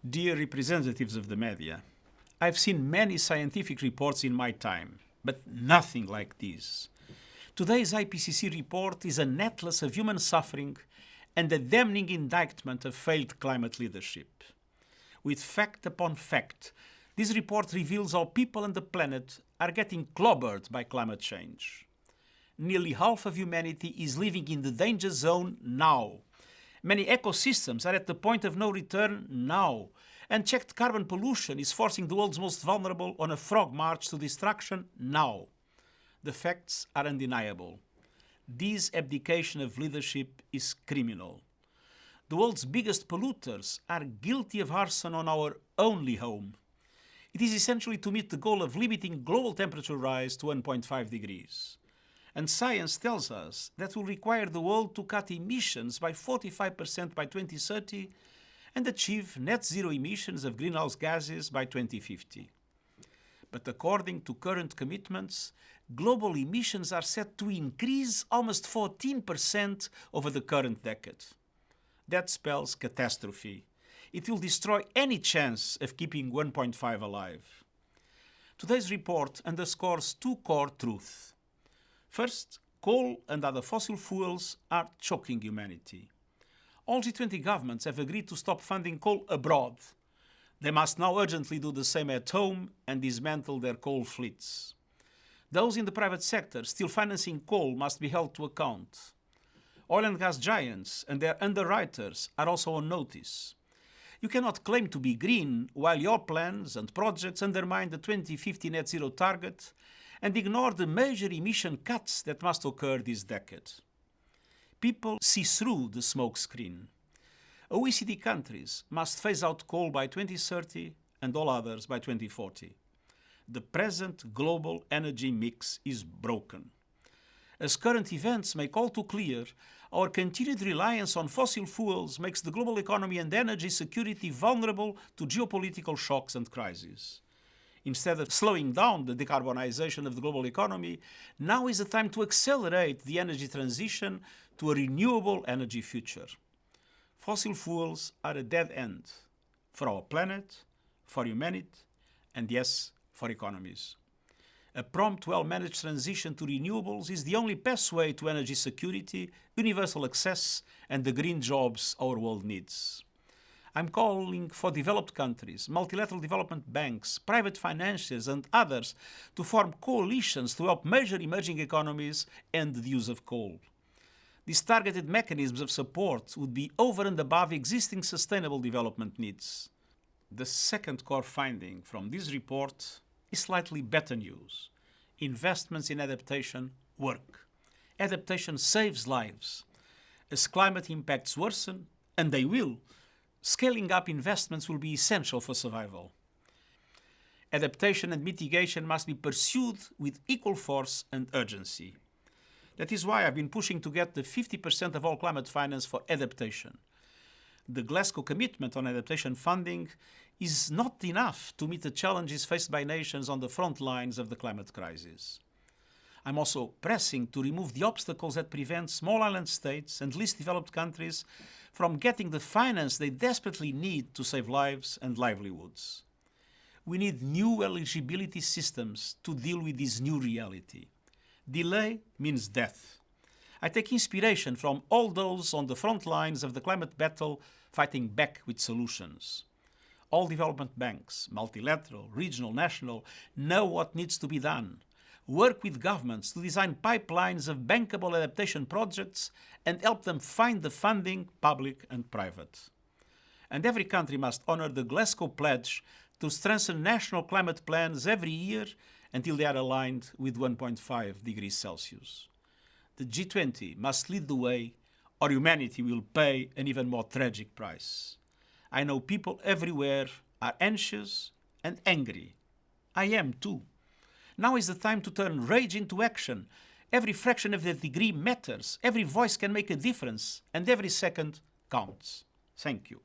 Dear representatives of the media, I've seen many scientific reports in my time, but nothing like this. Today's IPCC report is an atlas of human suffering and a damning indictment of failed climate leadership. With fact upon fact, this report reveals how people on the planet are getting clobbered by climate change. Nearly half of humanity is living in the danger zone now. Many ecosystems are at the point of no return now. Unchecked carbon pollution is forcing the world's most vulnerable on a frog march to destruction now. The facts are undeniable. This abdication of leadership is criminal. The world's biggest polluters are guilty of arson on our only home. It is essentially to meet the goal of limiting global temperature rise to 1.5 degrees. And science tells us that will require the world to cut emissions by 45% by 2030 and achieve net zero emissions of greenhouse gases by 2050. But according to current commitments, global emissions are set to increase almost 14% over the current decade. That spells catastrophe. It will destroy any chance of keeping 1.5 alive. Today's report underscores two core truths. First, coal and other fossil fuels are choking humanity. All G20 governments have agreed to stop funding coal abroad. They must now urgently do the same at home and dismantle their coal fleets. Those in the private sector still financing coal must be held to account. Oil and gas giants and their underwriters are also on notice. You cannot claim to be green while your plans and projects undermine the 2050 net zero target and ignore the major emission cuts that must occur this decade. People see through the smoke screen. OECD countries must phase out coal by 2030 and all others by 2040. The present global energy mix is broken. As current events make all too clear, our continued reliance on fossil fuels makes the global economy and energy security vulnerable to geopolitical shocks and crises. Instead of slowing down the decarbonization of the global economy, now is the time to accelerate the energy transition to a renewable energy future. Fossil fuels are a dead end for our planet, for humanity, and yes, for economies. A prompt, well-managed transition to renewables is the only pathway to energy security, universal access, and the green jobs our world needs. I'm calling for developed countries, multilateral development banks, private financiers and others to form coalitions to help major emerging economies end the use of coal. These targeted mechanisms of support would be over and above existing sustainable development needs. The second core finding from this report is slightly better news. Investments in adaptation work. Adaptation saves lives. As climate impacts worsen, and they will, scaling up investments will be essential for survival. Adaptation and mitigation must be pursued with equal force and urgency. That is why I've been pushing to get the 50% of all climate finance for adaptation. The Glasgow commitment on adaptation funding is not enough to meet the challenges faced by nations on the front lines of the climate crisis. I'm also pressing to remove the obstacles that prevent small island states and least developed countries from getting the finance they desperately need to save lives and livelihoods. We need new eligibility systems to deal with this new reality. Delay means death. I take inspiration from all those on the front lines of the climate battle fighting back with solutions. All development banks, multilateral, regional, national, know what needs to be done. Work with governments to design pipelines of bankable adaptation projects and help them find the funding, public and private. And every country must honor the Glasgow Pledge to strengthen national climate plans every year until they are aligned with 1.5 degrees Celsius. The G20 must lead the way, or humanity will pay an even more tragic price. I know people everywhere are anxious and angry. I am too. Now is the time to turn rage into action. Every fraction of a degree matters. Every voice can make a difference, and every second counts. Thank you.